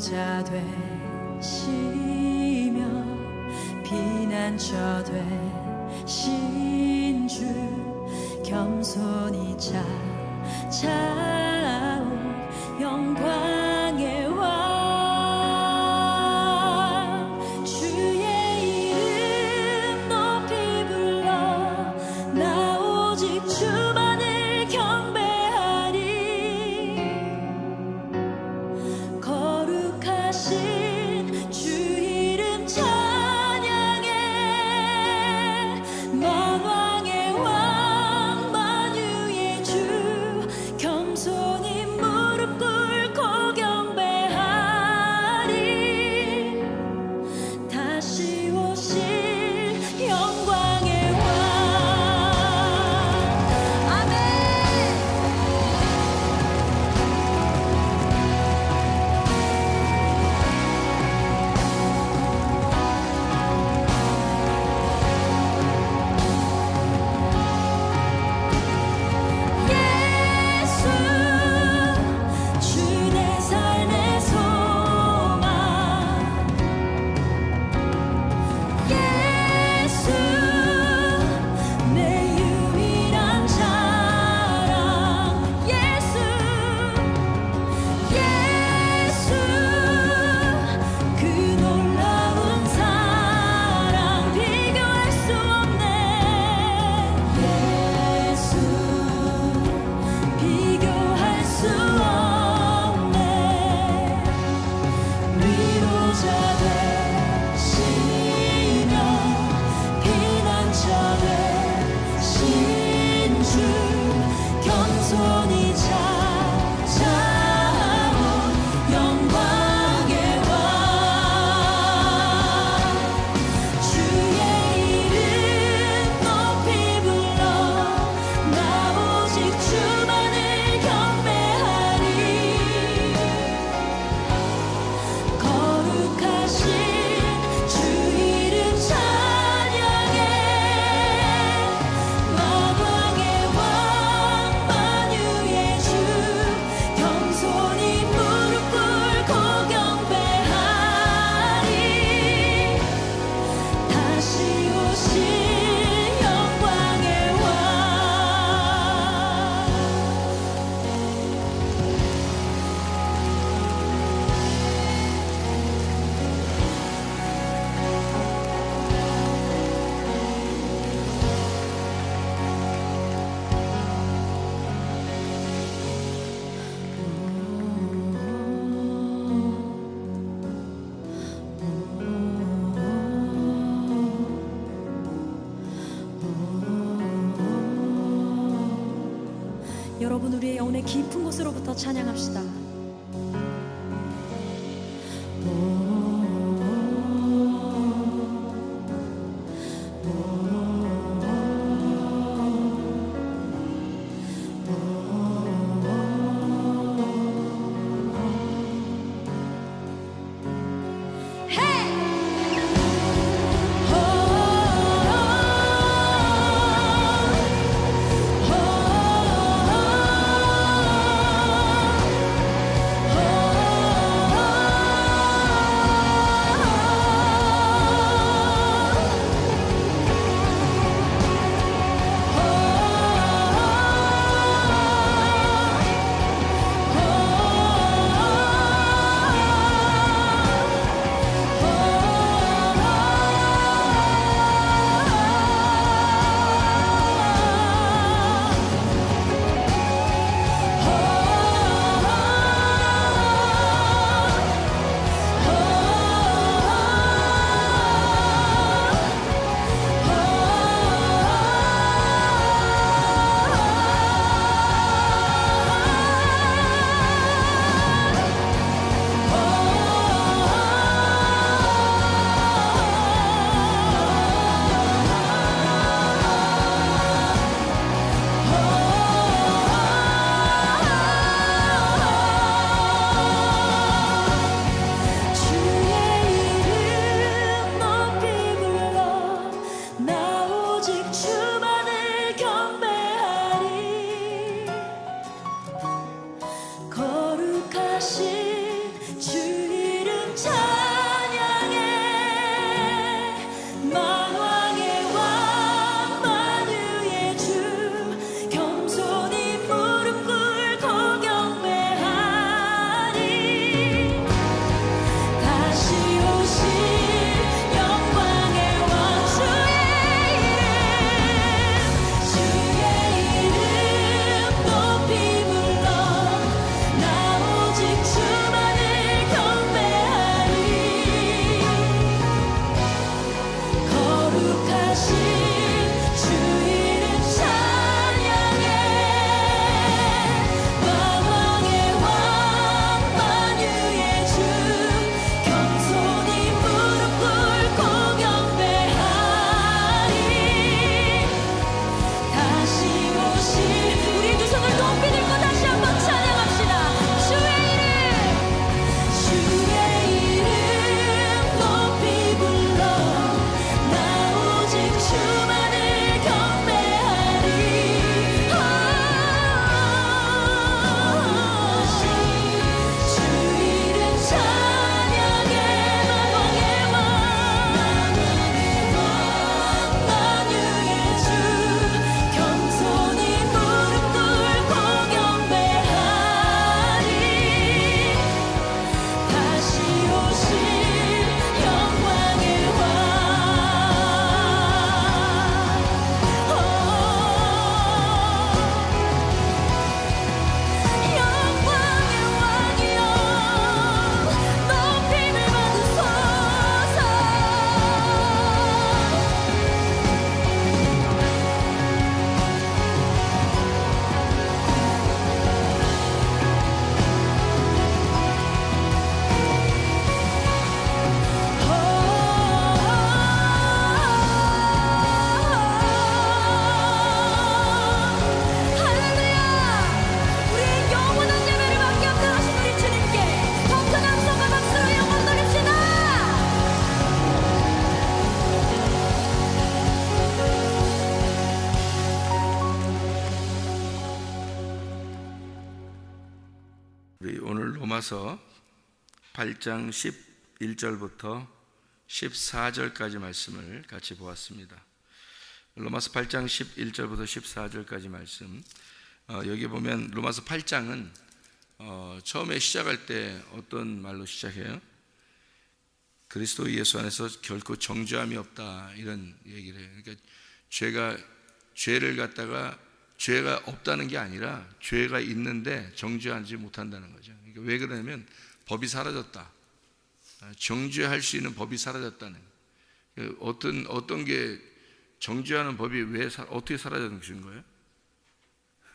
위로자 되시며 피난처 되신 주 겸손히 찾아온 영광의 왕 주의 이름 높이 불러 나 오직 주만을 경배하리 거룩하신 주 이름 찬양해 만왕의 왕 만유의 주 겸손히 무릎 꿇고 경배하리 다시 오실 영광의 왕 아멘. 예수 주 내 삶의 소망 예수 내 유일한 자랑 예수 그 놀라운 사랑 비교할 수 없네 예수 비교할 수 없네 위로자 되시며 피난처 되신 주 겸손히 찾아온 영광의 왕 주의 이름 높이 불러 나 오직 주만을 경배하리 거룩하신 주 이름 찬양해 만왕의 왕 만유의 주 겸손히 무릎 꿇고 경배하리 다시 오실 영광의 왕 여러분 우리의 영혼의 깊은 곳으로부터 찬양합시다. 로마서 8장 11절부터 14절까지 말씀을 같이 보았습니다. 로마서 8장 11절부터 14절까지 말씀, 여기 보면 로마서 8장은 처음에 시작할 때 어떤 말로 시작해요? 그리스도 예수 안에서 결코 정죄함이 없다, 이런 얘기를 해요. 그러니까 죄를 갖다가 죄가 없다는 게 아니라 죄가 있는데 정죄하지 못한다는 거죠. 그러니까 왜 그러냐면 법이 사라졌다. 정죄할 수 있는 법이 사라졌다는. 어떤 게 정죄하는 법이 어떻게 사라진 거예요?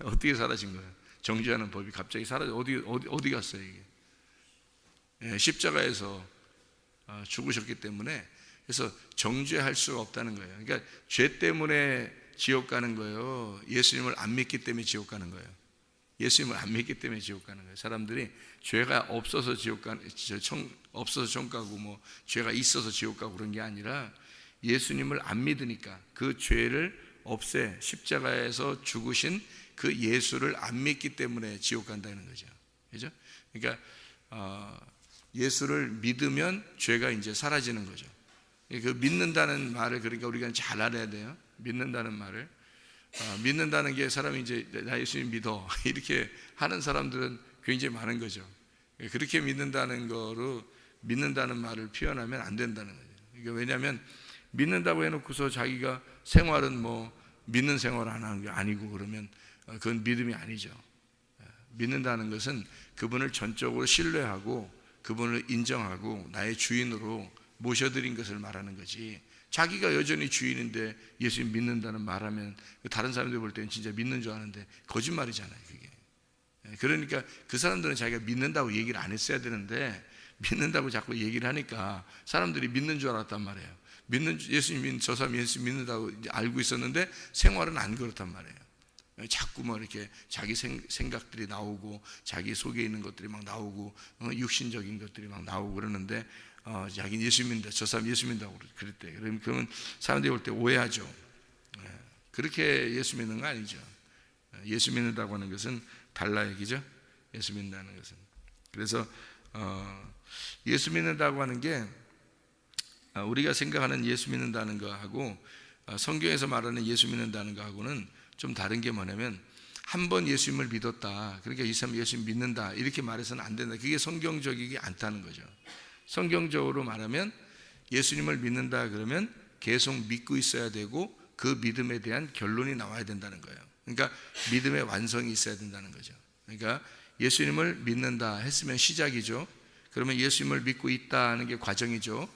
어떻게 사라진 거예요? 정죄하는 법이 갑자기 사라져. 어디 갔어요 이게? 십자가에서 죽으셨기 때문에, 그래서 정죄할 수가 없다는 거예요. 그러니까 죄 때문에 지옥 가는 거예요? 예수님을 안 믿기 때문에 지옥 가는 거예요? 예수님을 안 믿기 때문에 지옥 가는 거예요. 사람들이 죄가 없어서 없어서 천 가고 죄가 있어서 지옥 가고 그런 게 아니라 예수님을 안 믿으니까, 그 죄를 없애 십자가에서 죽으신 그 예수를 안 믿기 때문에 지옥 간다는 거죠. 그죠? 그러니까 예수를 믿으면 죄가 이제 사라지는 거죠. 그 믿는다는 말을, 그러니까 우리가 잘 알아야 돼요. 믿는다는 말을, 믿는다는 게 사람이 이제 나 예수님 믿어 이렇게 하는 사람들은 굉장히 많은 거죠. 그렇게 믿는다는 거로 믿는다는 말을 표현하면 안 된다는 거죠. 그러니까 왜냐하면 믿는다고 해놓고서 자기가 생활은 믿는 생활 안 하는 게 아니고 그러면 그건 믿음이 아니죠. 믿는다는 것은 그분을 전적으로 신뢰하고 그분을 인정하고 나의 주인으로 모셔드린 것을 말하는 거지, 자기가 여전히 주인인데 예수님 믿는다는 말하면 다른 사람들이 볼 때는 진짜 믿는 줄 아는데 거짓말이잖아요 그게. 그러니까 그 사람들은 자기가 믿는다고 얘기를 안 했어야 되는데 믿는다고 자꾸 얘기를 하니까 사람들이 믿는 줄 알았단 말이에요. 예수님 저 사람 예수 믿는다고 알고 있었는데 생활은 안 그렇단 말이에요. 자꾸 이렇게 자기 생각들이 나오고 자기 속에 있는 것들이 막 나오고 육신적인 것들이 막 나오고 그러는데 자기는 예수 믿는다, 저 사람 예수 믿는다고 그랬대. 그러면 사람들이 볼 때 오해하죠. 그렇게 예수 믿는 거 아니죠. 예수 믿는다고 하는 것은 달라 얘기죠. 예수 믿는다는 것은. 그래서 예수 믿는다고 하는 게 우리가 생각하는 예수 믿는다는 거하고 성경에서 말하는 예수 믿는다는 거하고는 좀 다른 게 뭐냐면, 한 번 예수님을 믿었다, 그러니까 이 사람 예수님 믿는다 이렇게 말해서는 안 된다. 그게 성경적이지 않다는 거죠. 성경적으로 말하면 예수님을 믿는다 그러면 계속 믿고 있어야 되고 그 믿음에 대한 결론이 나와야 된다는 거예요. 그러니까 믿음의 완성이 있어야 된다는 거죠. 그러니까 예수님을 믿는다 했으면 시작이죠. 그러면 예수님을 믿고 있다는 게 과정이죠.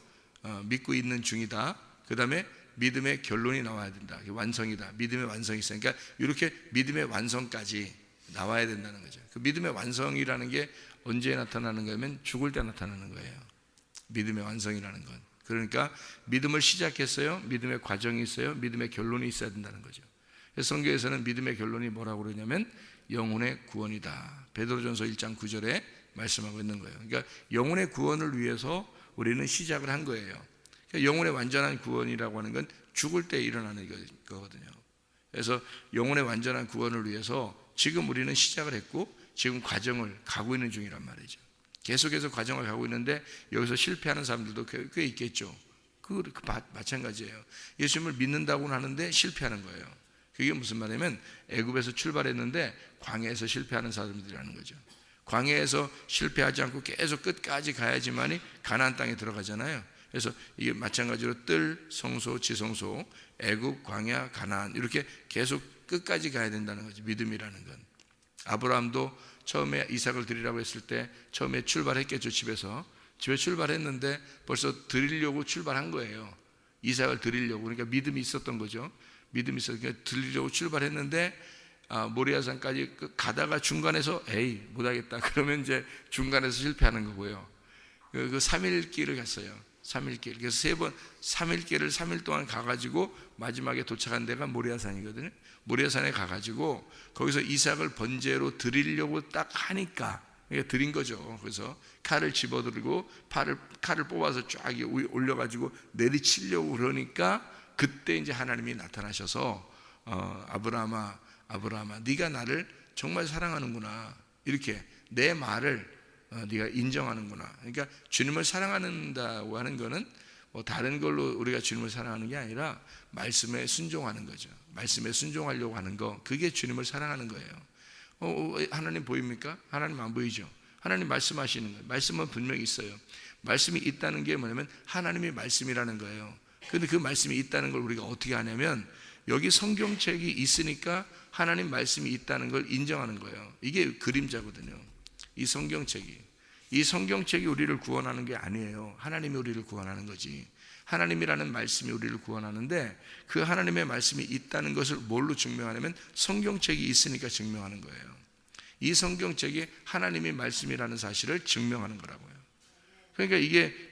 믿고 있는 중이다. 그 다음에 믿음의 결론이 나와야 된다. 완성이다. 믿음의 완성이 있어요. 그러니까 이렇게 믿음의 완성까지 나와야 된다는 거죠. 그 믿음의 완성이라는 게 언제 나타나는 거냐면 죽을 때 나타나는 거예요. 믿음의 완성이라는 건. 그러니까 믿음을 시작했어요. 믿음의 과정이 있어요. 믿음의 결론이 있어야 된다는 거죠. 그래서 성경에서는 믿음의 결론이 뭐라고 그러냐면 영혼의 구원이다. 베드로전서 1장 9절에 말씀하고 있는 거예요. 그러니까 영혼의 구원을 위해서 우리는 시작을 한 거예요. 그러니까 영혼의 완전한 구원이라고 하는 건 죽을 때 일어나는 거거든요. 그래서 영혼의 완전한 구원을 위해서 지금 우리는 시작을 했고 지금 과정을 가고 있는 중이란 말이죠. 계속해서 과정을 가고 있는데 여기서 실패하는 사람들도 꽤 있겠죠. 마찬가지예요. 예수님을 믿는다고는 하는데 실패하는 거예요. 그게 무슨 말이냐면 애굽에서 출발했는데 광야에서 실패하는 사람들이라는 거죠. 광야에서 실패하지 않고 계속 끝까지 가야지만이 가나안 땅에 들어가잖아요. 그래서 이게 마찬가지로 뜰, 성소, 지성소, 애굽, 광야, 가나안 이렇게 계속 끝까지 가야 된다는 거죠. 믿음이라는 건. 아브라함도 처음에 이삭을 드리라고 했을 때 처음에 출발했겠죠. 집에 출발했는데 벌써 드리려고 출발한 거예요. 이삭을 드리려고. 그러니까 믿음이 있었던 거죠. 믿음이 있었으니까 그러니까 드리려고 출발했는데 모리아산까지 가다가 중간에서 에이 못하겠다 그러면 이제 중간에서 실패하는 거고요. 그 3일 길을 갔어요. 3일 길. 그래서 3일 길을 3일 동안 가가지고 마지막에 도착한 데가 모리아산이거든요. 모리아산에 가가지고 거기서 이삭을 번제로 드리려고 딱 하니까 드린 거죠. 그래서 칼을 집어들고 칼을 뽑아서 쫙 올려가지고 내리치려고 그러니까 그때 이제 하나님이 나타나셔서 아브라함아 네가 나를 정말 사랑하는구나, 이렇게 내 말을 네가 인정하는구나. 그러니까 주님을 사랑한다고 하는 거는 뭐 다른 걸로 우리가 주님을 사랑하는 게 아니라 말씀에 순종하는 거죠. 말씀에 순종하려고 하는 거, 그게 주님을 사랑하는 거예요. 하나님 보입니까? 하나님 안 보이죠. 하나님 말씀하시는 거예요. 말씀은 분명히 있어요. 말씀이 있다는 게 뭐냐면 하나님의 말씀이라는 거예요. 그런데 그 말씀이 있다는 걸 우리가 어떻게 하냐면 여기 성경책이 있으니까 하나님 말씀이 있다는 걸 인정하는 거예요. 이게 그림자거든요. 이 성경책이 우리를 구원하는 게 아니에요. 하나님이 우리를 구원하는 거지. 하나님이라는 말씀이 우리를 구원하는데 그 하나님의 말씀이 있다는 것을 뭘로 증명하냐면 성경책이 있으니까 증명하는 거예요. 이 성경책이 하나님의 말씀이라는 사실을 증명하는 거라고요. 그러니까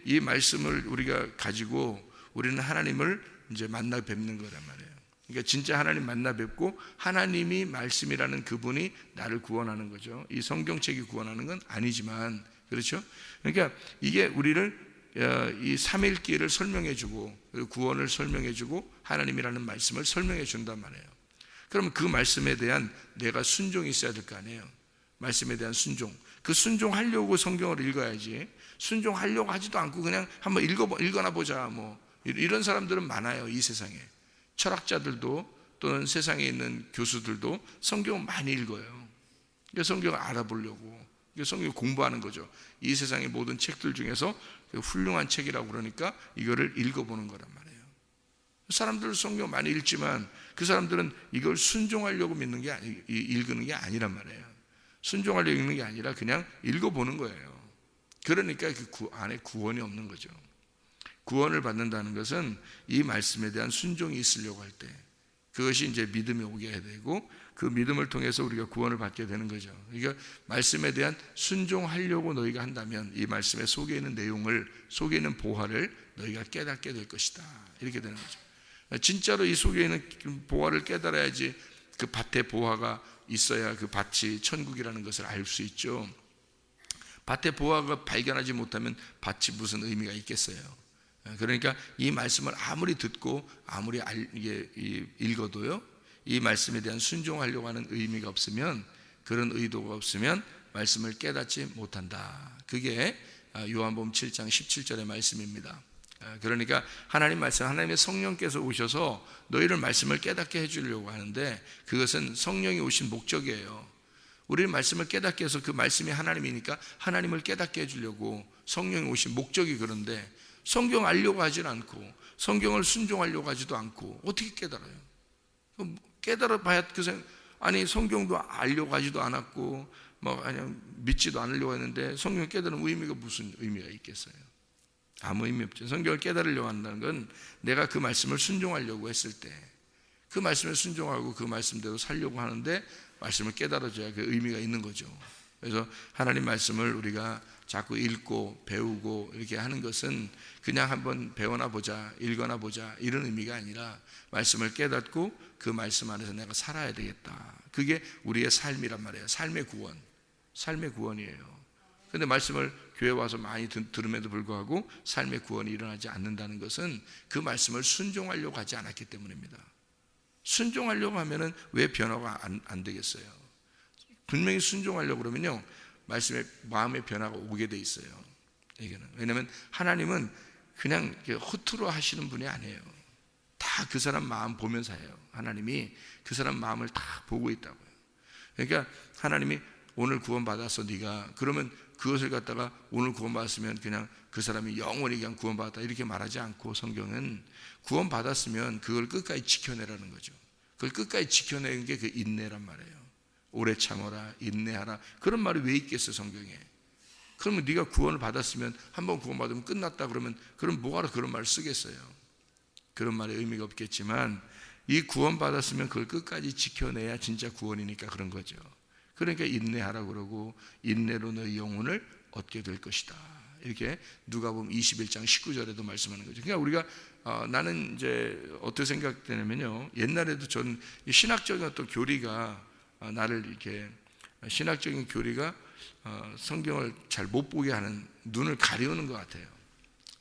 이 말씀을 우리가 가지고 우리는 하나님을 이제 만나 뵙는 거란 말이에요. 그러니까 진짜 하나님 만나 뵙고 하나님이 말씀이라는 그분이 나를 구원하는 거죠. 이 성경책이 구원하는 건 아니지만, 그렇죠? 그러니까 이게 우리를 이 삼일기를 설명해주고 구원을 설명해주고 하나님이라는 말씀을 설명해 준단 말이에요. 그러면 그 말씀에 대한 내가 순종이 있어야 될 거 아니에요. 말씀에 대한 순종. 그 순종하려고 성경을 읽어야지. 순종하려고 하지도 않고 그냥 한번 읽어나 보자 뭐 이런 사람들은 많아요. 이 세상에. 철학자들도 또는 세상에 있는 교수들도 성경을 많이 읽어요. 성경을 알아보려고 성경을 공부하는 거죠. 이 세상의 모든 책들 중에서 훌륭한 책이라고 그러니까 이거를 읽어보는 거란 말이에요. 사람들은 성경 많이 읽지만 그 사람들은 이걸 순종하려고 읽는 게 아니란 말이에요. 순종하려고 읽는 게 아니라 그냥 읽어보는 거예요. 그러니까 그 안에 구원이 없는 거죠. 구원을 받는다는 것은 이 말씀에 대한 순종이 있으려고 할 때 그것이 이제 믿음이 오게 해야 되고 그 믿음을 통해서 우리가 구원을 받게 되는 거죠. 그러니까 말씀에 대한 순종하려고 너희가 한다면 이 말씀의 속에 있는 내용을, 속에 있는 보화를 너희가 깨닫게 될 것이다. 이렇게 되는 거죠. 진짜로 이 속에 있는 보화를 깨달아야지 그 밭에 보화가 있어야 그 밭이 천국이라는 것을 알 수 있죠. 밭에 보화가 발견하지 못하면 밭이 무슨 의미가 있겠어요. 그러니까 이 말씀을 아무리 듣고 아무리 읽어도요, 이 말씀에 대한 순종하려고 하는 의미가 없으면, 그런 의도가 없으면 말씀을 깨닫지 못한다. 그게 요한복음 7장 17절의 말씀입니다. 그러니까 하나님 말씀, 하나님의 성령께서 오셔서 너희를 말씀을 깨닫게 해주려고 하는데 그것은 성령이 오신 목적이에요. 우리는 말씀을 깨닫게 해서 그 말씀이 하나님이니까 하나님을 깨닫게 해주려고 성령이 오신 목적이 그런데 성경 알려고 하진 않고 성경을 순종하려고 하지도 않고 어떻게 깨달아요? 깨달아 봐야 아니 성경도 알려고 하지도 않았고 뭐 그냥 믿지도 않으려고 했는데 성경 깨달은 의미가 무슨 의미가 있겠어요? 아무 의미 없죠. 성경을 깨달으려고 한다는 건 내가 그 말씀을 순종하려고 했을 때 그 말씀을 순종하고 그 말씀대로 살려고 하는데 말씀을 깨달아줘야 그 의미가 있는 거죠. 그래서 하나님 말씀을 우리가 자꾸 읽고 배우고 이렇게 하는 것은 그냥 한번 배워나 보자, 읽어나 보자 이런 의미가 아니라 말씀을 깨닫고 그 말씀 안에서 내가 살아야 되겠다. 그게 우리의 삶이란 말이에요. 삶의 구원이에요. 그런데 말씀을 교회 와서 많이 들음에도 불구하고 삶의 구원이 일어나지 않는다는 것은 그 말씀을 순종하려고 하지 않았기 때문입니다. 순종하려고 하면은 왜 변화가 안 되겠어요? 분명히 순종하려고 그러면요, 말씀에 마음의 변화가 오게 돼 있어요. 이게는 왜냐하면 하나님은 그냥 허투루 하시는 분이 아니에요. 다 그 사람 마음 보면서 해요. 하나님이 그 사람 마음을 다 보고 있다고요. 그러니까 하나님이 오늘 구원받았어 네가, 그러면 그것을 갖다가 오늘 구원받았으면 그냥 그 사람이 영원히 그냥 구원받았다 이렇게 말하지 않고 성경은 구원받았으면 그걸 끝까지 지켜내라는 거죠. 그걸 끝까지 지켜내는 게 그 인내란 말이에요. 오래 참아라, 인내하라, 그런 말이 왜 있겠어요 성경에? 그러면 네가 구원을 받았으면 한번 구원받으면 끝났다 그러면 그럼 뭐하러 그런 말을 쓰겠어요? 그런 말에 의미가 없겠지만 이 구원받았으면 그걸 끝까지 지켜내야 진짜 구원이니까 그런 거죠. 그러니까 인내하라 그러고 인내로 너희 영혼을 얻게 될 것이다. 이렇게 누가복음 21장 19절에도 말씀하는 거죠. 그러니까 우리가 나는 이제 어떻게 생각되냐면요, 옛날에도 전 신학적인 어떤 교리가 나를 이렇게 신학적인 교리가 성경을 잘 못 보게 하는, 눈을 가려우는 것 같아요.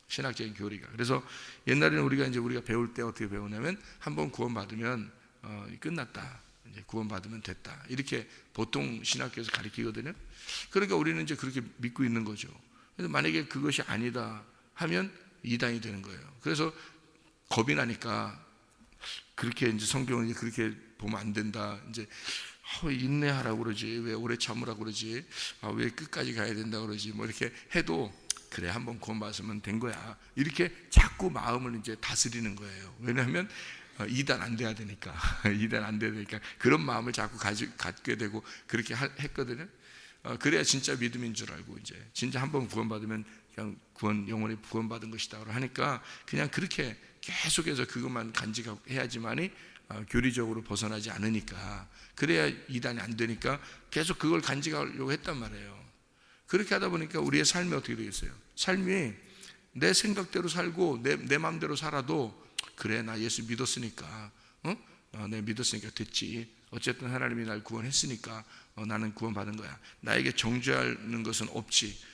신학적인 교리가. 그래서 옛날에는 우리가 배울 때 어떻게 배우냐면 한번 구원받으면 끝났다. 이제 구원받으면 됐다. 이렇게 보통 신학교에서 가르치거든요. 그러니까 우리는 이제 그렇게 믿고 있는 거죠. 그래서 만약에 그것이 아니다 하면 이단이 되는 거예요. 그래서 겁이 나니까 그렇게 이제 성경을 이제 그렇게 보면 안 된다. 이제 인내하라고 그러지. 왜 오래 참으라고 그러지. 왜 끝까지 가야 된다 그러지. 뭐 이렇게 해도 그래 한번 구원받으면 된 거야. 이렇게 자꾸 마음을 이제 다스리는 거예요. 왜냐하면 이단 안 돼야 되니까. 이단 안 돼야 되니까 그런 마음을 자꾸 갖게 되고 그렇게 했거든요. 그래야 진짜 믿음인 줄 알고 이제 진짜 한번 구원받으면 그냥 영원히 구원받은 것이다 하니까 그냥 그렇게 계속해서 그것만 간직해야지만이 교리적으로 벗어나지 않으니까, 그래야 이단이 안 되니까 계속 그걸 간직하려고 했단 말이에요. 그렇게 하다 보니까 우리의 삶이 어떻게 되겠어요? 삶이 내 생각대로 살고 내 마음대로 살아도 그래 나 예수 믿었으니까 내가 믿었으니까 됐지. 어쨌든 하나님이 날 구원했으니까 나는 구원받은 거야. 나에게 정죄하는 것은 없지.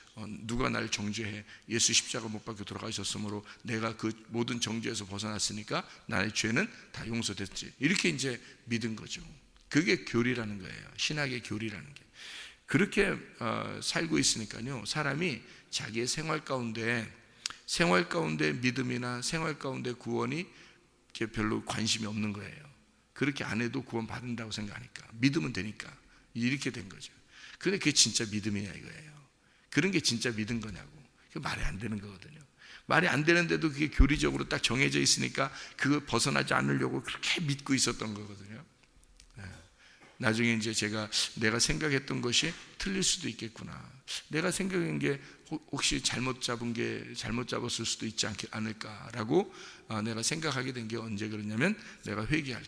누가 날 정죄해. 예수 십자가 못 박혀 돌아가셨으므로 내가 그 모든 정죄에서 벗어났으니까 나의 죄는 다 용서됐지. 이렇게 이제 믿은 거죠. 그게 교리라는 거예요. 신학의 교리라는 게. 그렇게 살고 있으니까요, 사람이 자기의 생활 가운데 믿음이나 생활 가운데 구원이 별로 관심이 없는 거예요. 그렇게 안 해도 구원 받는다고 생각하니까, 믿으면 되니까 이렇게 된 거죠. 근데 그게 진짜 믿음이냐 이거예요. 그런 게 진짜 믿은 거냐고. 그게 말이 안 되는 거거든요. 말이 안 되는데도 그게 교리적으로 딱 정해져 있으니까 그거 벗어나지 않으려고 그렇게 믿고 있었던 거거든요. 나중에 이제 내가 생각했던 것이 틀릴 수도 있겠구나. 내가 생각한 게 혹시 잘못 잡았을 수도 있지 않을까라고 내가 생각하게 된 게 언제 그러냐면, 내가 회개할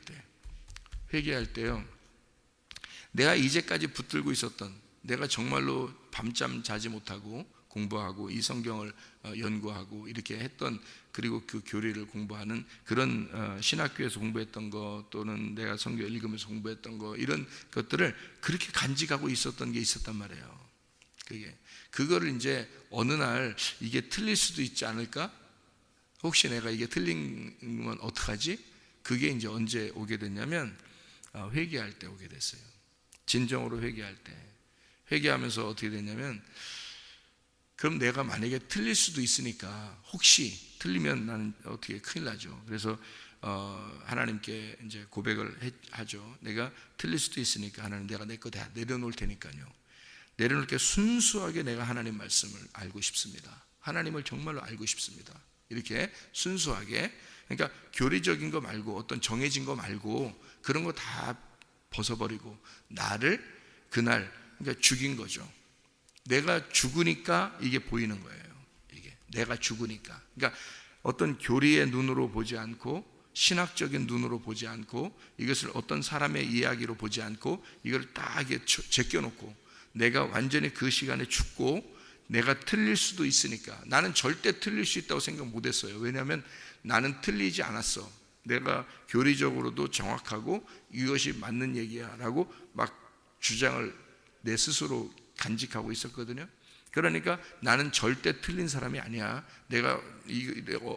때요. 내가 이제까지 붙들고 있었던, 내가 정말로 밤잠 자지 못하고 공부하고 이 성경을 연구하고 이렇게 했던, 그리고 그 교리를 공부하는 그런 신학교에서 공부했던 거, 또는 내가 성경 읽으면서 공부했던 거, 이런 것들을 그렇게 간직하고 있었던 게 있었단 말이에요. 그거를 이제 어느 날 이게 틀릴 수도 있지 않을까? 혹시 내가 이게 틀리면 어떡하지? 그게 이제 언제 오게 됐냐면 회개할 때 오게 됐어요. 진정으로 회개할 때. 회개하면서 어떻게 됐냐면, 그럼 내가 만약에 틀릴 수도 있으니까, 혹시 틀리면 나는 어떻게 큰일 나죠. 그래서 하나님께 이제 고백을 하죠. 내가 틀릴 수도 있으니까 하나님, 내가 내 거 다 내려놓을 테니까요. 내려놓을 게 순수하게 내가 하나님 말씀을 알고 싶습니다. 하나님을 정말로 알고 싶습니다. 이렇게 순수하게. 그러니까 교리적인 거 말고, 어떤 정해진 거 말고, 그런 거 다 벗어버리고 나를 그날 그러니까 죽인 거죠. 내가 죽으니까 이게 보이는 거예요. 이게 내가 죽으니까. 그러니까 어떤 교리의 눈으로 보지 않고, 신학적인 눈으로 보지 않고, 이것을 어떤 사람의 이야기로 보지 않고, 이걸 딱 제껴놓고 내가 완전히 그 시간에 죽고, 내가 틀릴 수도 있으니까. 나는 절대 틀릴 수 있다고 생각 못했어요. 왜냐하면 나는 틀리지 않았어. 내가 교리적으로도 정확하고 이것이 맞는 얘기야 라고 막 주장을 내 스스로 간직하고 있었거든요. 그러니까 나는 절대 틀린 사람이 아니야. 내가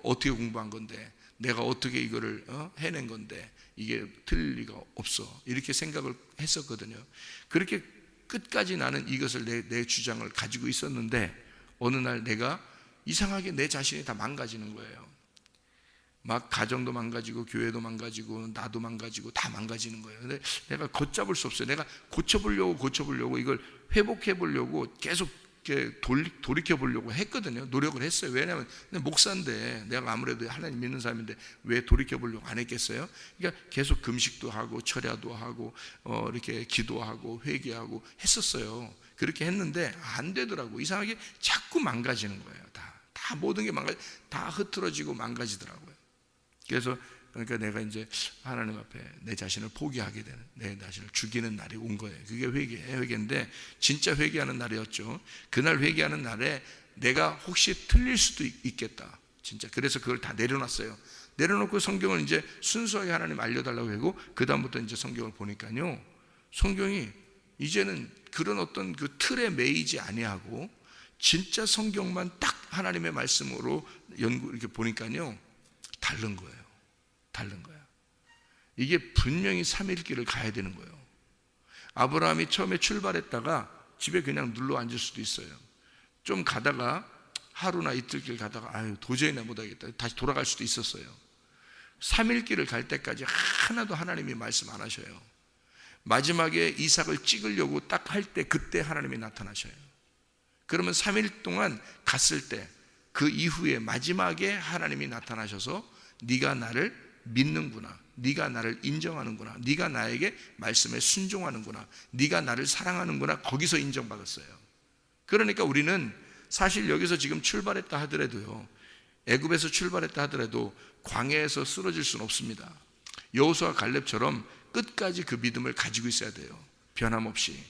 어떻게 공부한 건데, 내가 어떻게 이거를 해낸 건데, 이게 틀릴 리가 없어. 이렇게 생각을 했었거든요. 그렇게 끝까지 나는 이것을 내 주장을 가지고 있었는데, 어느 날 내가 이상하게 내 자신이 다 망가지는 거예요. 막 가정도 망가지고 교회도 망가지고 나도 망가지고 다 망가지는 거예요. 근데 내가 걷잡을 수 없어요. 내가 고쳐보려고 이걸 회복해보려고 계속 돌이켜보려고 했거든요. 노력을 했어요. 왜냐하면 목사인데, 내가 아무래도 하나님 믿는 사람인데 왜 돌이켜보려고 안 했겠어요? 그러니까 계속 금식도 하고 철야도 하고 이렇게 기도하고 회개하고 했었어요. 그렇게 했는데 안 되더라고. 이상하게 자꾸 망가지는 거예요. 다 모든 게 다 흐트러지고 망가지더라고요. 그래서 그러니까 내가 이제 하나님 앞에 내 자신을 포기하게 되는, 내 자신을 죽이는 날이 온 거예요. 그게 회개인데 진짜 회개하는 날이었죠. 그날 회개하는 날에 내가 혹시 틀릴 수도 있겠다. 진짜. 그래서 그걸 다 내려놨어요. 내려놓고 성경을 이제 순수하게 하나님 알려달라고 하고, 그 다음부터 이제 성경을 보니까요, 성경이 이제는 그런 어떤 그 틀에 매이지 아니하고 진짜 성경만 딱 하나님의 말씀으로 이렇게 보니까요, 다른 거예요. 이게 분명히 3일 길을 가야 되는 거예요. 아브라함이 처음에 출발했다가 집에 그냥 눌러 앉을 수도 있어요. 좀 가다가 하루나 이틀 길 가다가 아유 도저히 나 못하겠다 다시 돌아갈 수도 있었어요. 3일 길을 갈 때까지 하나도 하나님이 말씀 안 하셔요. 마지막에 이삭을 찍으려고 딱 할 때 그때 하나님이 나타나셔요. 그러면 3일 동안 갔을 때 그 이후에 마지막에 하나님이 나타나셔서 네가 나를 믿는구나, 네가 나를 인정하는구나, 네가 나에게 말씀에 순종하는구나, 네가 나를 사랑하는구나, 거기서 인정받았어요. 그러니까 우리는 사실 여기서 지금 출발했다 하더라도요, 애굽에서 출발했다 하더라도 광야에서 쓰러질 수는 없습니다. 여호수아 갈렙처럼 끝까지 그 믿음을 가지고 있어야 돼요. 변함없이.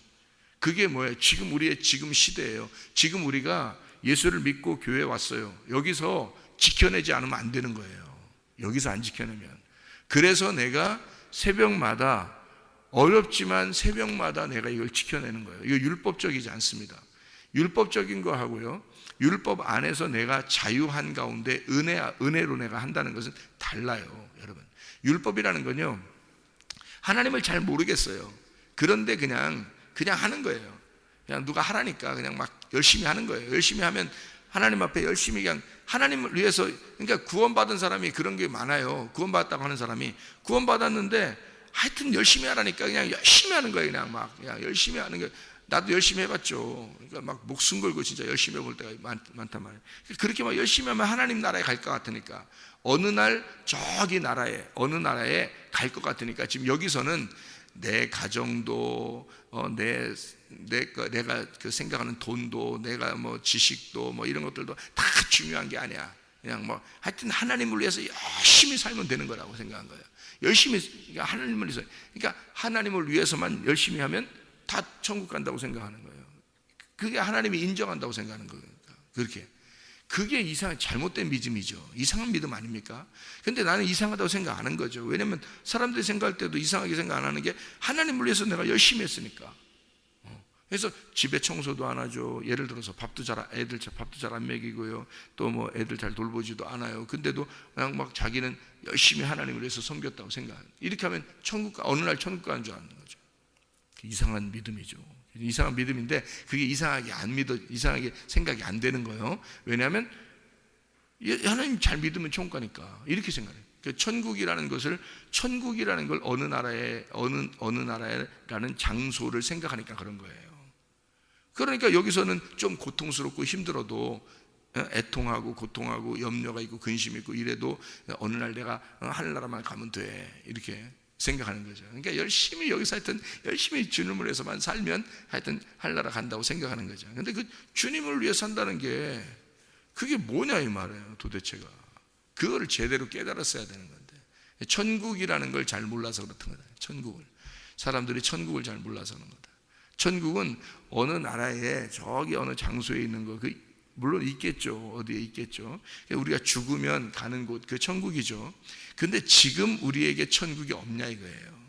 그게 뭐예요? 지금 우리의 지금 시대예요. 지금 우리가 예수를 믿고 교회에 왔어요. 여기서 지켜내지 않으면 안 되는 거예요. 여기서 안 지켜내면. 그래서 내가 새벽마다, 어렵지만 새벽마다 내가 이걸 지켜내는 거예요. 이거 율법적이지 않습니다. 율법적인 거 하고요, 율법 안에서 내가 자유한 가운데 은혜로 내가 한다는 것은 달라요. 여러분, 율법이라는 건요, 하나님을 잘 모르겠어요. 그런데 그냥 하는 거예요. 그냥 누가 하라니까 그냥 막 열심히 하는 거예요. 열심히 하면 하나님 앞에 열심히 그냥 하나님을 위해서. 그러니까 구원받은 사람이 그런 게 많아요. 구원받았다고 하는 사람이 구원받았는데 하여튼 열심히 하라니까 그냥 열심히 하는 거예요. 그냥 열심히 하는 거예요. 나도 열심히 해봤죠. 그러니까 막 목숨 걸고 진짜 열심히 해볼 때가 많단 말이에요. 그렇게 막 열심히 하면 하나님 나라에 갈 것 같으니까, 어느 날 저기 나라에, 어느 나라에 갈 것 같으니까, 지금 여기서는 내 가정도, 내가 그 생각하는 돈도, 내가 뭐 지식도, 뭐 이런 것들도 다 중요한 게 아니야. 그냥 뭐 하여튼 하나님을 위해서 열심히 살면 되는 거라고 생각한 거예요. 열심히, 그러니까 하나님을 위해서, 그러니까 하나님을 위해서만 열심히 하면 다 천국 간다고 생각하는 거예요. 그게 하나님이 인정한다고 생각하는 거예요. 그렇게. 그게 이상한 잘못된 믿음이죠. 이상한 믿음 아닙니까? 근데 나는 이상하다고 생각 안 한 거죠. 왜냐면 사람들이 생각할 때도 이상하게 생각 안 하는 게, 하나님을 위해서 내가 열심히 했으니까. 그래서 집에 청소도 안 하죠. 예를 들어서 애들 밥도 잘 안 먹이고요, 또 뭐 애들 잘 돌보지도 않아요. 근데도 그냥 막 자기는 열심히 하나님을 위해서 섬겼다고 생각해요. 이렇게 하면 어느 날 천국 가는 줄 아는 거죠. 이상한 믿음이죠. 이상한 믿음인데 그게 이상하게 생각이 안 되는 거예요. 왜냐하면 하나님 잘 믿으면 천국 가니까 이렇게 생각해요. 천국이라는 걸 어느 나라라는 장소를 생각하니까 그런 거예요. 그러니까 여기서는 좀 고통스럽고 힘들어도, 애통하고 고통하고 염려가 있고 근심이 있고 이래도 어느 날 내가 하늘나라만 가면 돼, 이렇게 생각하는 거죠. 그러니까 열심히 여기서 하여튼 열심히 주님을 위해서만 살면 하여튼 하늘나라 간다고 생각하는 거죠. 근데 그 주님을 위해 산다는 게 그게 뭐냐 이 말이에요. 도대체가 그거를 제대로 깨달았어야 되는 건데, 천국이라는 걸 잘 몰라서 그렇던 거다. 사람들이 천국을 잘 몰라서 그런 거다. 천국은 어느 나라에 저기 어느 장소에 있는 거, 물론 있겠죠. 어디에 있겠죠. 우리가 죽으면 가는 곳, 그 천국이죠. 근데 지금 우리에게 천국이 없냐 이거예요.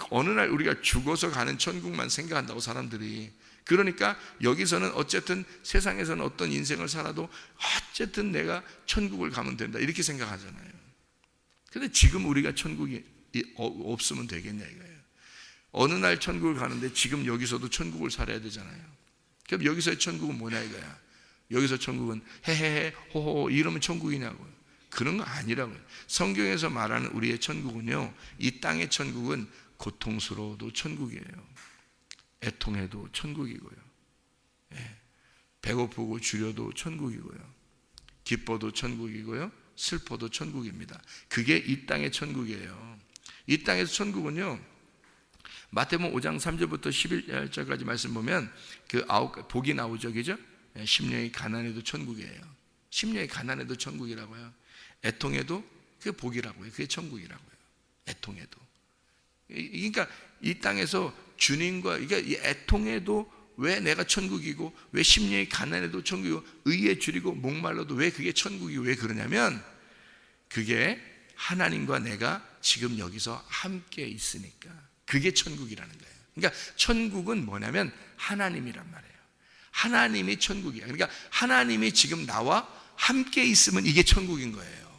어느 날 우리가 죽어서 가는 천국만 생각한다고 사람들이. 그러니까 여기서는 어쨌든 세상에서는 어떤 인생을 살아도 어쨌든 내가 천국을 가면 된다, 이렇게 생각하잖아요. 근데 지금 우리가 천국이 없으면 되겠냐 이거예요. 어느 날 천국을 가는데 지금 여기서도 천국을 살아야 되잖아요. 그럼 여기서의 천국은 뭐냐 이거야. 여기서 천국은 헤헤헤 호호 이러면 천국이냐고요. 그런 거 아니라고요. 성경에서 말하는 우리의 천국은요, 이 땅의 천국은 고통스러워도 천국이에요. 애통해도 천국이고요, 배고프고 주려도 천국이고요, 기뻐도 천국이고요, 슬퍼도 천국입니다. 그게 이 땅의 천국이에요. 이 땅에서 천국은요, 마태복음 5장 3절부터 11절까지 말씀 보면 그 복이 나오죠, 그죠? 심령이 가난해도 천국이에요. 심령이 가난해도 천국이라고요. 애통해도 그게 복이라고요. 그게 천국이라고요. 애통해도. 그러니까 이 땅에서 주님과, 그러니까 이 애통해도 왜 내가 천국이고, 왜 심령이 가난해도 천국이고, 의에 줄이고 목말라도 왜 그게 천국이고, 왜 그러냐면 그게 하나님과 내가 지금 여기서 함께 있으니까 그게 천국이라는 거예요. 그러니까 천국은 뭐냐면 하나님이란 말이에요. 하나님이 천국이야. 그러니까 하나님이 지금 나와 함께 있으면 이게 천국인 거예요.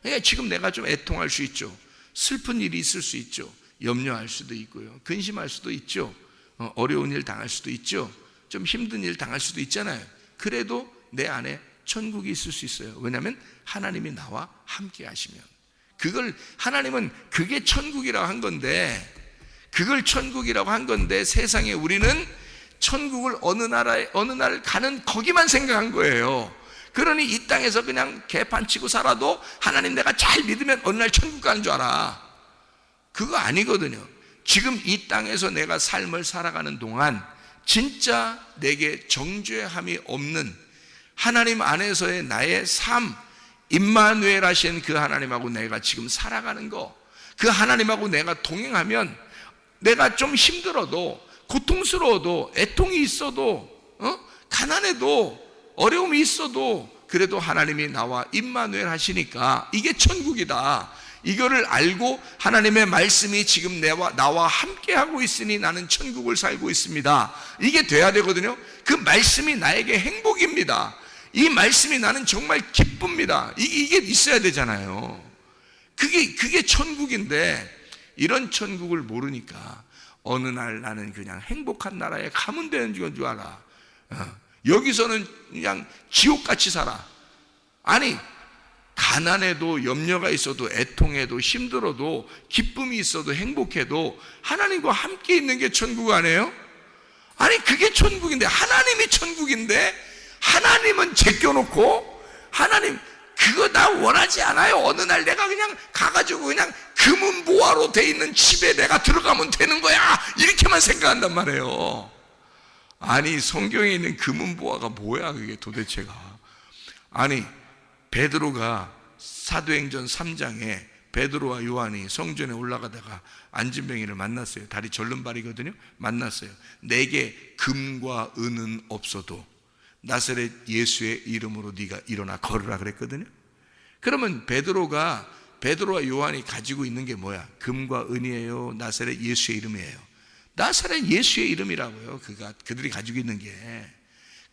그러니까 지금 내가 좀 애통할 수 있죠. 슬픈 일이 있을 수 있죠. 염려할 수도 있고요. 근심할 수도 있죠. 어려운 일 당할 수도 있죠. 좀 힘든 일 당할 수도 있잖아요. 그래도 내 안에 천국이 있을 수 있어요. 왜냐하면 하나님이 나와 함께 하시면. 그걸 하나님은 그게 천국이라고 한 건데, 그걸 천국이라고 한 건데 세상에 우리는 천국을 어느 날 가는 거기만 생각한 거예요. 그러니 이 땅에서 그냥 개판 치고 살아도 하나님 내가 잘 믿으면 어느 날 천국 가는 줄 알아. 그거 아니거든요. 지금 이 땅에서 내가 삶을 살아가는 동안 진짜 내게 정죄함이 없는 하나님 안에서의 나의 삶, 임마누엘 하신 그 하나님하고 내가 지금 살아가는 거, 그 하나님하고 내가 동행하면 내가 좀 힘들어도, 고통스러워도, 애통이 있어도, 가난해도, 어려움이 있어도 그래도 하나님이 나와 임마누엘 하시니까 이게 천국이다. 이거를 알고 하나님의 말씀이 지금 나와 함께하고 있으니 나는 천국을 살고 있습니다. 이게 돼야 되거든요. 그 말씀이 나에게 행복입니다. 이 말씀이 나는 정말 기쁩니다. 이게 있어야 되잖아요. 그게 천국인데 이런 천국을 모르니까 어느 날 나는 그냥 행복한 나라에 가면 되는 줄 알아. 여기서는 그냥 지옥같이 살아. 아니, 가난해도 염려가 있어도 애통해도 힘들어도 기쁨이 있어도 행복해도 하나님과 함께 있는 게 천국 아니에요? 아니, 그게 천국인데, 하나님이 천국인데 하나님은 제껴놓고, 하나님 그거 나 원하지 않아요. 어느 날 내가 그냥 가가지고 그냥 금은보화로 돼 있는 집에 내가 들어가면 되는 거야, 이렇게만 생각한단 말이에요. 아니, 성경에 있는 금은보화가 뭐야 그게 도대체가. 아니, 베드로가 사도행전 3장에 베드로와 요한이 성전에 올라가다가 안진뱅이를 만났어요. 다리 절름발이거든요. 만났어요. 내게 금과 은은 없어도 나사렛 예수의 이름으로 네가 일어나 걸으라 그랬거든요. 그러면 베드로와 요한이 가지고 있는 게 뭐야? 금과 은이에요? 나사렛 예수의 이름이에요? 나사렛 예수의 이름이라고요. 그들이 가지고 있는 게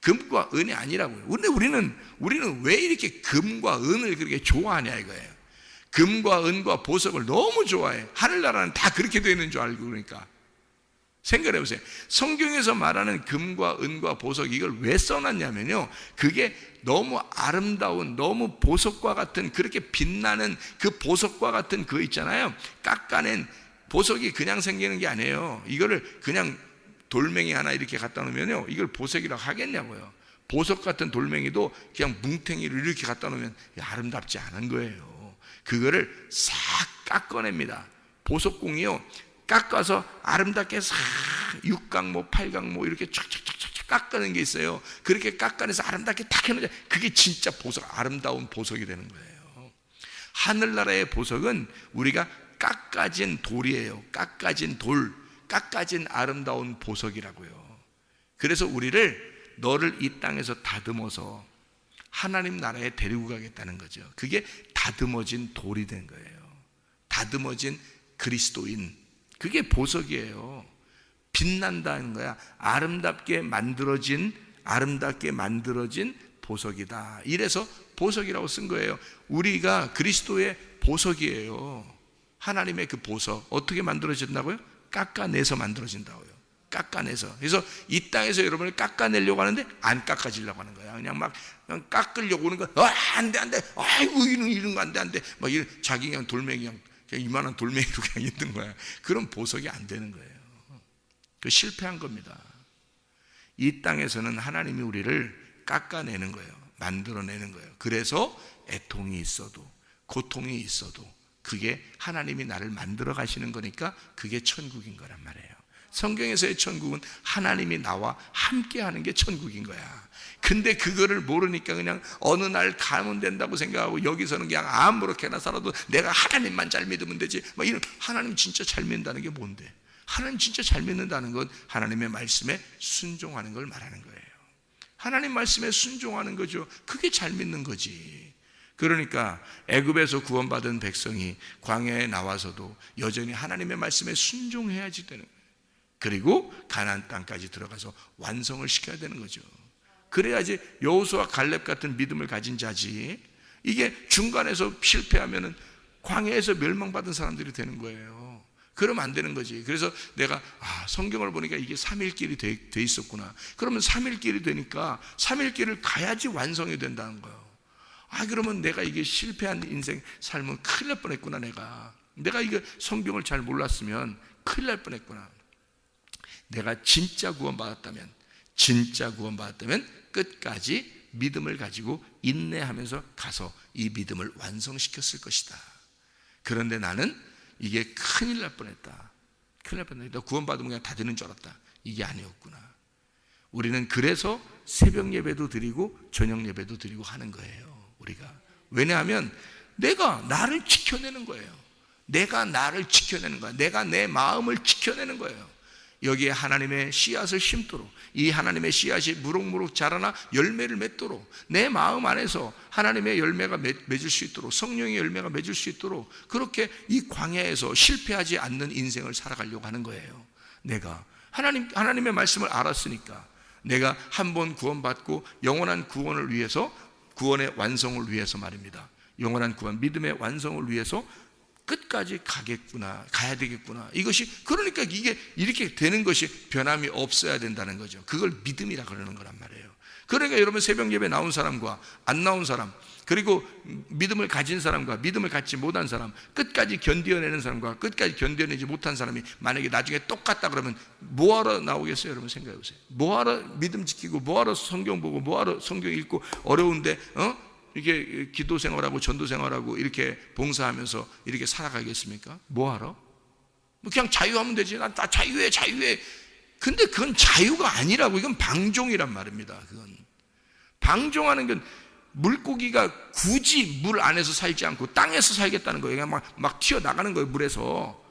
금과 은이 아니라고요. 근데 우리는 왜 이렇게 금과 은을 그렇게 좋아하냐 이거예요. 금과 은과 보석을 너무 좋아해. 하늘나라는 다 그렇게 되어 있는 줄 알고. 그러니까 생각해 보세요. 성경에서 말하는 금과 은과 보석, 이걸 왜 써놨냐면요, 그게 너무 아름다운, 너무 보석과 같은, 그렇게 빛나는 그 보석과 같은 그거 있잖아요. 깎아낸 보석이 그냥 생기는 게 아니에요. 이거를 그냥 돌멩이 하나 이렇게 갖다 놓으면요, 이걸 보석이라고 하겠냐고요. 보석 같은 돌멩이도 그냥 뭉탱이를 이렇게 갖다 놓으면 아름답지 않은 거예요. 그거를 싹 깎아냅니다. 보석공이요, 깎아서 아름답게 싹 6강모, 8강모 이렇게 촥촥촥촥 깎아낸 게 있어요. 그렇게 깎아내서 아름답게 탁 해놓으면 그게 진짜 보석, 아름다운 보석이 되는 거예요. 하늘나라의 보석은 우리가 깎아진 돌이에요. 깎아진 돌, 깎아진 아름다운 보석이라고요. 그래서 너를 이 땅에서 다듬어서 하나님 나라에 데리고 가겠다는 거죠. 그게 다듬어진 돌이 된 거예요. 다듬어진 그리스도인, 그게 보석이에요. 빛난다는 거야. 아름답게 만들어진 보석이다. 이래서 보석이라고 쓴 거예요. 우리가 그리스도의 보석이에요. 하나님의 그 보석, 어떻게 만들어진다고요? 깎아내서 만들어진다고요. 깎아내서. 그래서 이 땅에서 여러분을 깎아내려고 하는데 안 깎아지려고 하는 거야. 그냥 깎으려고 하는 거야. 안 돼. 아이고, 이런 거 안 돼. 막 이런, 자기 그냥 돌멩이, 그냥 이만한 돌멩이로 그냥 있는 거야. 그런 보석이 안 되는 거예요. 그 실패한 겁니다. 이 땅에서는 하나님이 우리를 깎아내는 거예요. 만들어내는 거예요. 그래서 애통이 있어도, 고통이 있어도 그게 하나님이 나를 만들어 가시는 거니까 그게 천국인 거란 말이에요. 성경에서의 천국은 하나님이 나와 함께 하는 게 천국인 거야. 근데 그거를 모르니까 그냥 어느 날 가면 된다고 생각하고 여기서는 그냥 아무렇게나 살아도 내가 하나님만 잘 믿으면 되지, 막 이런. 하나님 진짜 잘 믿는다는 게 뭔데? 하나님 진짜 잘 믿는다는 건 하나님의 말씀에 순종하는 걸 말하는 거예요. 하나님 말씀에 순종하는 거죠. 그게 잘 믿는 거지. 그러니까 애굽에서 구원받은 백성이 광야에 나와서도 여전히 하나님의 말씀에 순종해야지 되는 거예요. 그리고 가나안 땅까지 들어가서 완성을 시켜야 되는 거죠. 그래야지 여호수아 갈렙 같은 믿음을 가진 자지. 이게 중간에서 실패하면은 광야에서 멸망받은 사람들이 되는 거예요. 그러면 안 되는 거지. 그래서 내가 성경을 보니까 이게 3일길이 돼 있었구나. 그러면 3일길이 되니까 3일길을 가야지 완성이 된다는 거예요. 그러면 내가 이게 실패한 인생 삶은 큰일 날 뻔했구나. 내가 이거 성경을 잘 몰랐으면 큰일 날 뻔했구나. 내가 진짜 구원받았다면 끝까지 믿음을 가지고 인내하면서 가서 이 믿음을 완성시켰을 것이다. 그런데 나는 이게 큰일 날 뻔했다. 너 구원받으면 그냥 다 되는 줄 알았다. 이게 아니었구나. 우리는 그래서 새벽 예배도 드리고 저녁 예배도 드리고 하는 거예요. 우리가. 왜냐하면 내가 나를 지켜내는 거예요. 내가 나를 지켜내는 거야. 내가 내 마음을 지켜내는 거예요. 여기에 하나님의 씨앗을 심도록, 이 하나님의 씨앗이 무럭무럭 자라나 열매를 맺도록, 내 마음 안에서 하나님의 열매가 맺을 수 있도록, 성령의 열매가 맺을 수 있도록, 그렇게 이 광야에서 실패하지 않는 인생을 살아가려고 하는 거예요. 내가 하나님의 말씀을 알았으니까, 내가 한 번 구원받고 영원한 구원을 위해서, 구원의 완성을 위해서 말입니다. 영원한 구원, 믿음의 완성을 위해서 끝까지 가야 되겠구나. 이것이, 그러니까 이게 이렇게 되는 것이 변함이 없어야 된다는 거죠. 그걸 믿음이라 그러는 거란 말이에요. 그러니까 여러분, 새벽 예배 나온 사람과 안 나온 사람, 그리고 믿음을 가진 사람과 믿음을 갖지 못한 사람, 끝까지 견뎌내는 사람과 끝까지 견뎌내지 못한 사람이 만약에 나중에 똑같다 그러면 뭐하러 나오겠어요? 여러분 생각해 보세요. 뭐하러 믿음 지키고, 뭐하러 성경 보고, 뭐하러 성경 읽고, 어려운데 이렇게 기도 생활하고 전도 생활하고 이렇게 봉사하면서 이렇게 살아가겠습니까? 뭐하러? 그냥 자유하면 되지. 나 자유해. 근데 그건 자유가 아니라고. 이건 방종이란 말입니다. 그건 방종하는 건, 물고기가 굳이 물 안에서 살지 않고 땅에서 살겠다는 거예요. 그냥 막 튀어나가는 거예요. 물에서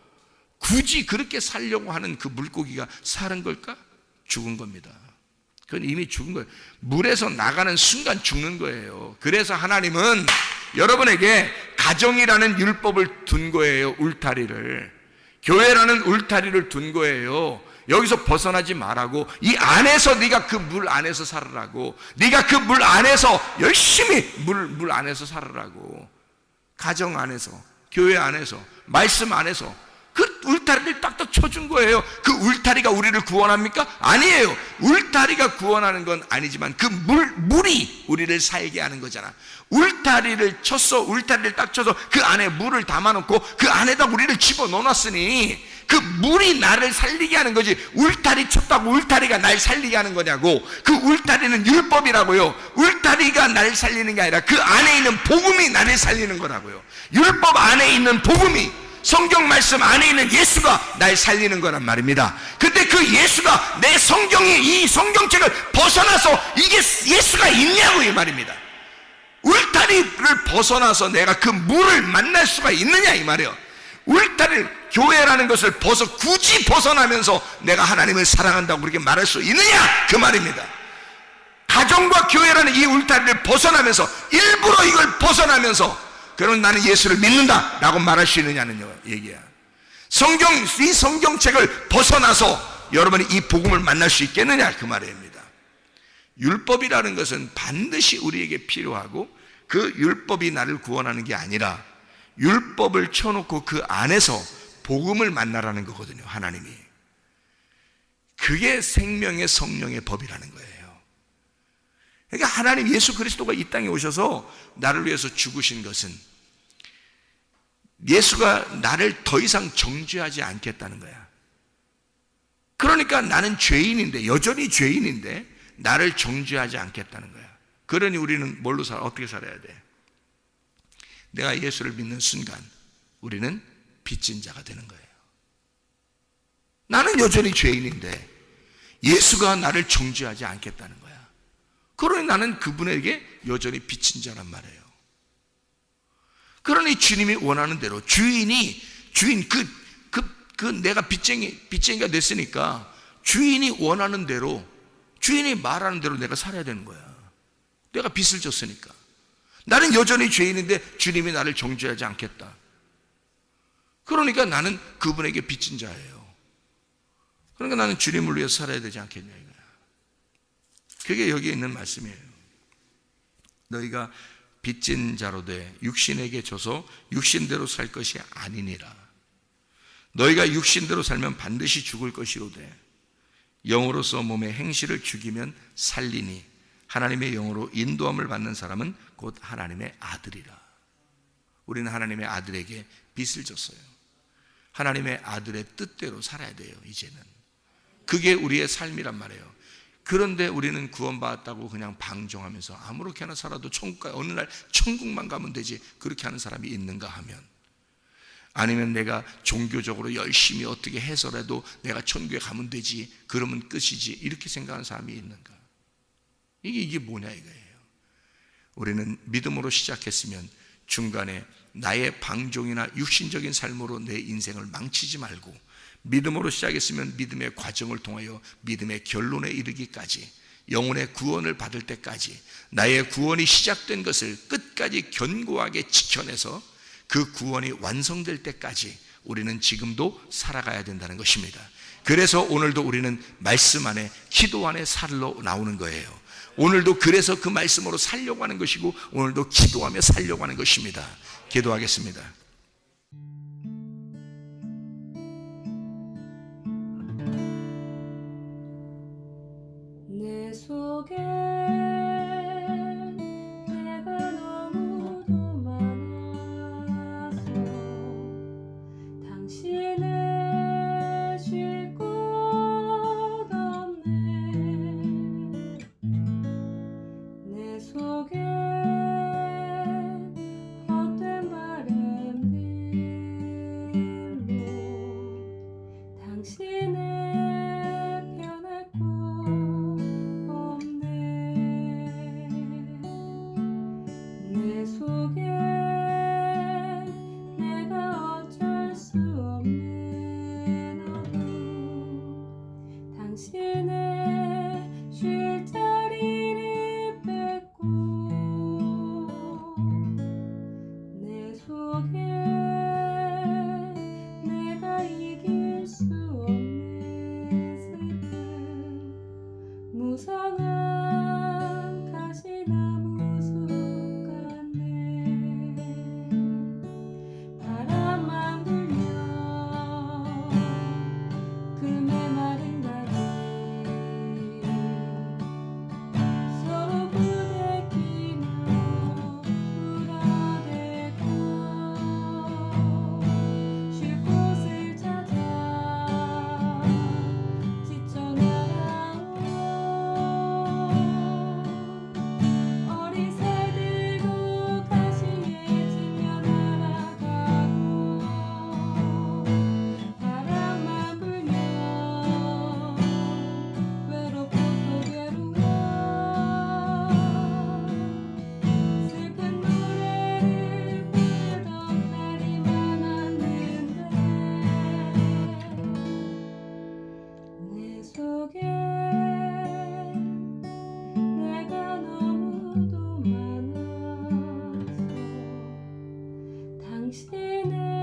굳이 그렇게 살려고 하는 그 물고기가 사는 걸까? 죽은 겁니다. 그건 이미 죽은 거예요. 물에서 나가는 순간 죽는 거예요. 그래서 하나님은 여러분에게 가정이라는 율법을 둔 거예요. 울타리를. 교회라는 울타리를 둔 거예요. 여기서 벗어나지 말라고. 이 안에서 네가 그 물 안에서 살으라고. 네가 그 물 안에서 열심히 물 안에서 살으라고. 가정 안에서, 교회 안에서, 말씀 안에서 그 울타리를 딱딱 쳐준 거예요. 그 울타리가 우리를 구원합니까? 아니에요. 울타리가 구원하는 건 아니지만 그 물이 우리를 살게 하는 거잖아. 울타리를 쳤어. 울타리를 딱 쳐서 그 안에 물을 담아놓고 그 안에다 우리를 집어넣어놨으니 그 물이 나를 살리게 하는 거지. 울타리 쳤다고 울타리가 날 살리게 하는 거냐고. 그 울타리는 율법이라고요. 울타리가 나를 살리는 게 아니라 그 안에 있는 복음이 나를 살리는 거라고요. 율법 안에 있는 복음이, 성경 말씀 안에 있는 예수가 날 살리는 거란 말입니다. 근데 그 예수가, 내 성경이, 이 성경책을 벗어나서 이게 예수가 있냐고 이 말입니다. 울타리를 벗어나서 내가 그 물을 만날 수가 있느냐 이 말이에요. 울타리를, 교회라는 것을 굳이 벗어나면서 내가 하나님을 사랑한다고 그렇게 말할 수 있느냐 그 말입니다. 가정과 교회라는 이 울타리를 벗어나면서, 일부러 이걸 벗어나면서 그럼 나는 예수를 믿는다 라고 말할 수 있느냐는 얘기야. 이 성경책을 벗어나서 여러분이 이 복음을 만날 수 있겠느냐 그 말입니다. 율법이라는 것은 반드시 우리에게 필요하고, 그 율법이 나를 구원하는 게 아니라 율법을 쳐놓고 그 안에서 복음을 만나라는 거거든요. 하나님이. 그게 생명의 성령의 법이라는 거예요. 그러니까 하나님 예수 그리스도가 이 땅에 오셔서 나를 위해서 죽으신 것은 예수가 나를 더 이상 정죄하지 않겠다는 거야. 그러니까 나는 죄인인데, 여전히 죄인인데 나를 정죄하지 않겠다는 거야. 그러니 우리는 뭘로 어떻게 살아야 돼? 내가 예수를 믿는 순간 우리는 빚진 자가 되는 거예요. 나는 여전히 죄인인데 예수가 나를 정죄하지 않겠다는 거야. 그러니 나는 그분에게 여전히 빚진 자란 말이에요. 그러니 주님이 원하는 대로, 주인 내가 빚쟁이가 됐으니까 주인이 원하는 대로, 주인이 말하는 대로 내가 살아야 되는 거야. 내가 빚을 졌으니까. 나는 여전히 죄인인데 주님이 나를 정죄하지 않겠다. 그러니까 나는 그분에게 빚진 자예요. 그러니까 나는 주님을 위해서 살아야 되지 않겠냐 이거야. 그게 여기에 있는 말씀이에요. 너희가 빚진 자로 돼 육신에게 줘서 육신대로 살 것이 아니니라. 너희가 육신대로 살면 반드시 죽을 것이로되 영으로서 몸의 행실을 죽이면 살리니 하나님의 영으로 인도함을 받는 사람은 곧 하나님의 아들이라. 우리는 하나님의 아들에게 빚을 졌어요. 하나님의 아들의 뜻대로 살아야 돼요. 이제는 그게 우리의 삶이란 말이에요. 그런데 우리는 구원받았다고 그냥 방종하면서 아무렇게나 살아도 천국가 어느 날 천국만 가면 되지, 그렇게 하는 사람이 있는가 하면, 아니면 내가 종교적으로 열심히 어떻게 해서라도 내가 천국에 가면 되지, 그러면 끝이지, 이렇게 생각하는 사람이 있는가? 이게 뭐냐 이거예요. 우리는 믿음으로 시작했으면 중간에 나의 방종이나 육신적인 삶으로 내 인생을 망치지 말고, 믿음으로 시작했으면 믿음의 과정을 통하여 믿음의 결론에 이르기까지, 영혼의 구원을 받을 때까지 나의 구원이 시작된 것을 끝까지 견고하게 지켜내서 그 구원이 완성될 때까지 우리는 지금도 살아가야 된다는 것입니다. 그래서 오늘도 우리는 말씀 안에, 기도 안에 살러 나오는 거예요. 오늘도 그래서 그 말씀으로 살려고 하는 것이고, 오늘도 기도하며 살려고 하는 것입니다. 기도하겠습니다. 내 속에 내가 너무도 많아서 당신을 쉴 곳 없네. 내 속에 헛된 바램들로 당신을 변할 곳 없네. 내 속에 내가 어쩔 수 없는 어둠, 당신의 쉴 자리를 뺏고 내 속에 내가 이길 수 없는 슬픔, 무성한 가시나무 숲 같네. 바람만 불면 그 메마른 가지 서로 부대끼며 울어대고 쉴 곳을 찾아 지쳐 날아온 어리새들도 가시에 찔려 날아가고, 바람만 불면 외롭고 또 괴로워 슬픈 노래를 부르던 날이 많았는데, 내 속에 내가 너무도 많아서 당신을